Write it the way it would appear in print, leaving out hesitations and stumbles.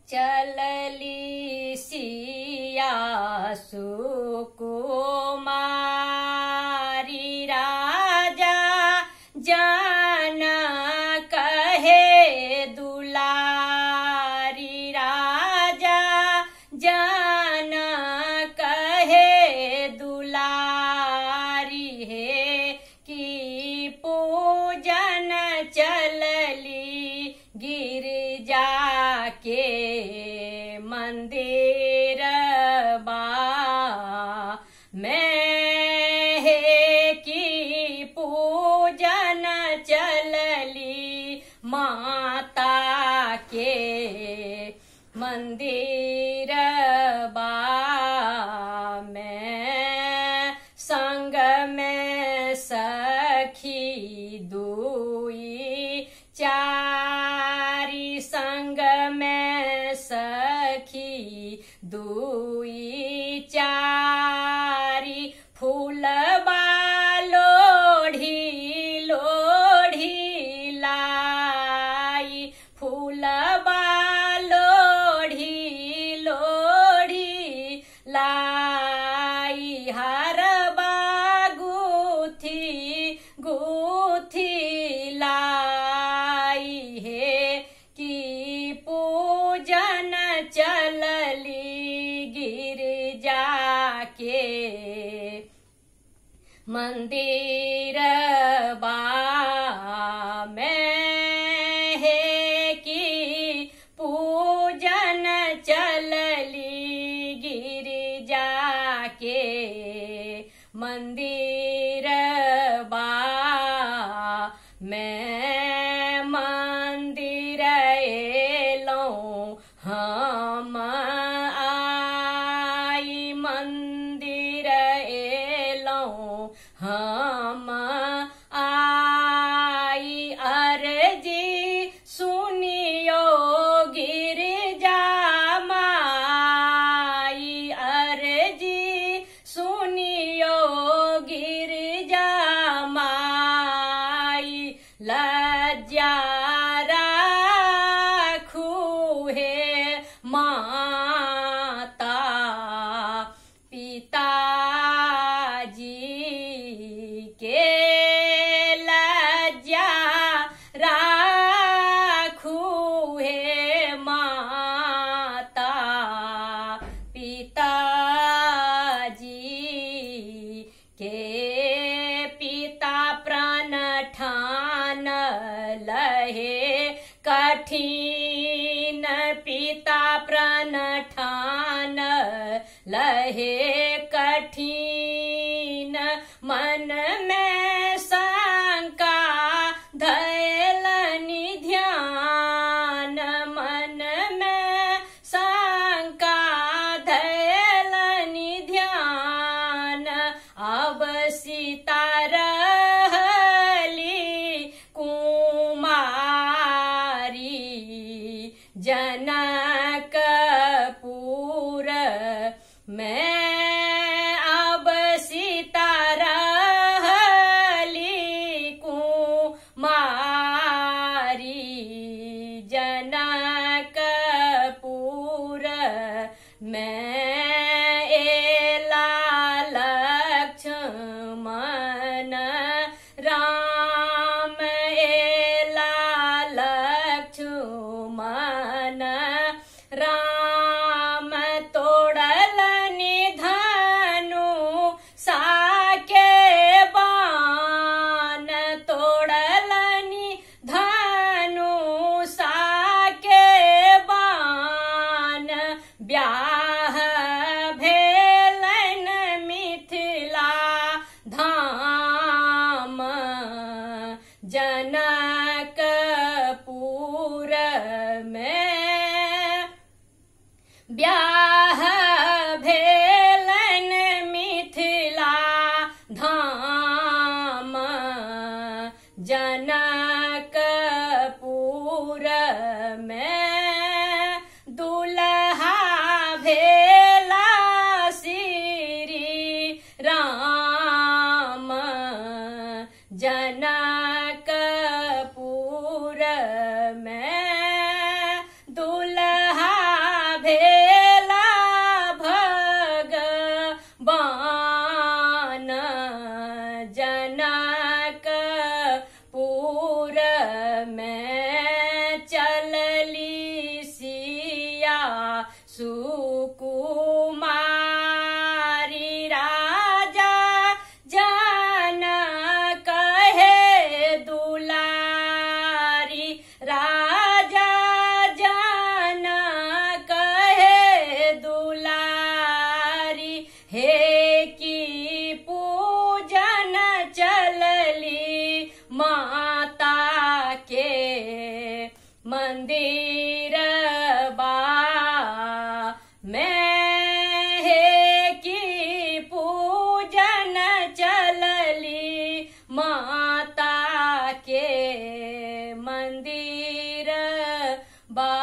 चलली सिया सुकुमारी राजा जन कहे दुलारी राजा जन कहे दुलारी है कि पूजन चलली गिरजा के मंदिर बा मैं है कि पूजन चलली माता के मंदिर बा मैं संग में सखी दुई चारी संग में सखी दुई चारी फूलबा लोढ़ी लोढ़ी लाई फूलबा लोढ़ी लोढ़ी लाई हरबा गुथी गुथी लाई है कि पूजन चलली गिरजा के मंदिर बा मैं है कि पूजन चलली गिरजा के मंदिर बा मैं मंदिर एलौं हम आई मंदिर एलौं हम आई अर्जी सुनियो गिरजा माई अर्जी सुनियो गिरजा माई लज्जा राखू है माता पिताजी के लज्जा राखू है माता पिताजी के पिता प्राण ठान लहे कठिन पिता प्राण ठान लहे कठिन मन में शंका धैलनि ध्यान मन में शंका धैलनि ध्यान अब सीता रहली कुमारी जनकपुर में अब सीता रहली कुमारी जनकपुर में एला लक्ष्मण राम एला लक्ष्मण राम तोड़लनि धनु साके बाण तोड़लनि धनु साके बाण ब्याह भेलन मिथिला धाम जनकपुर में ब्याह भेलन मिथिला धाम जनकपुर में दुल्हा भेला श्री राम जनकपुर में दुल्हा सुकुमारी राजा जन कहे दुलारी राजा जन कहे दुलारी हे की पूजन चलली माता के मंदिर बा मैं हे की पूजन चलली माता के मंदिर बा।